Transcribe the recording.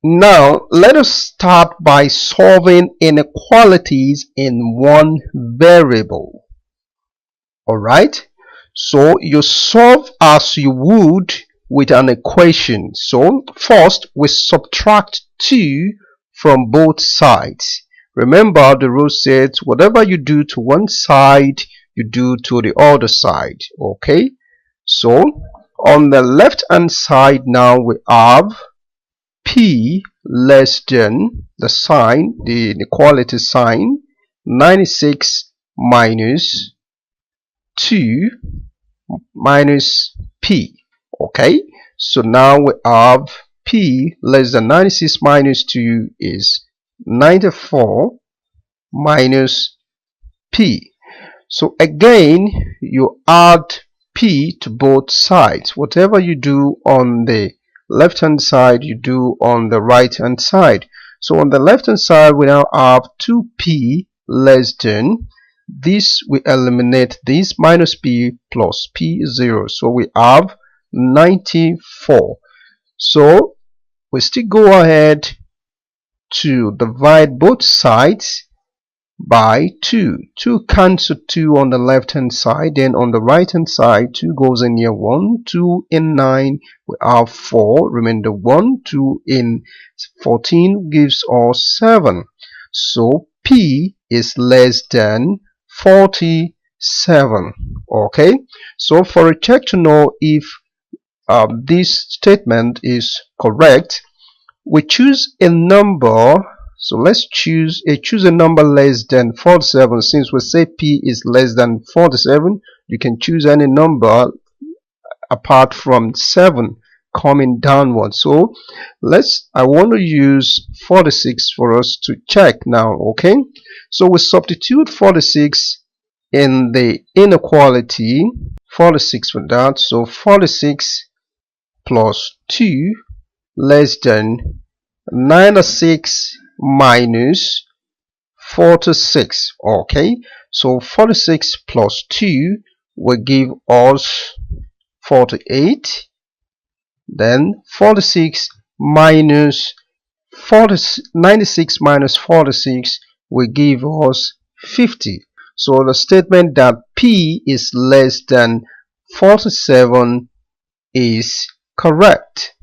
Now let us start by solving inequalities in one variable. Alright, so you solve as you would with an equation. So first we subtract 2 from both sides. Remember the rule says whatever you do to one side you do to the other side. Okay, so on the left hand side now we have P less than the sign, the inequality sign, 96 minus 2 minus P. Okay, so now we have P less than 96 minus 2 is 94 minus P. So again you add P to both sides. Whatever you do on the left hand side you do on the right hand side. So on the left hand side we now have 2P less than, this we eliminate this, minus P plus P0, so we have 94. So we still go ahead to divide both sides by 2. 2 cancel 2 on the left hand side, then on the right hand side 2 goes in here, 1, 2 in 9 we have 4, remainder 1, 2 in 14 gives us 7. So P is less than 47. Okay, so for a check to know if this statement is correct, we choose a number. So let's choose a number less than 47. Since we say P is less than 47, you can choose any number apart from 7 coming downward. So I want to use 46 for us to check now. Okay, so we substitute 46 in the inequality, 46 for that. So 46 plus 2 less than 96 minus 46. Okay, so 46 plus 2 will give us 48. Then 46 minus 96 minus 46 will give us 50. So the statement that P is less than 47 is correct.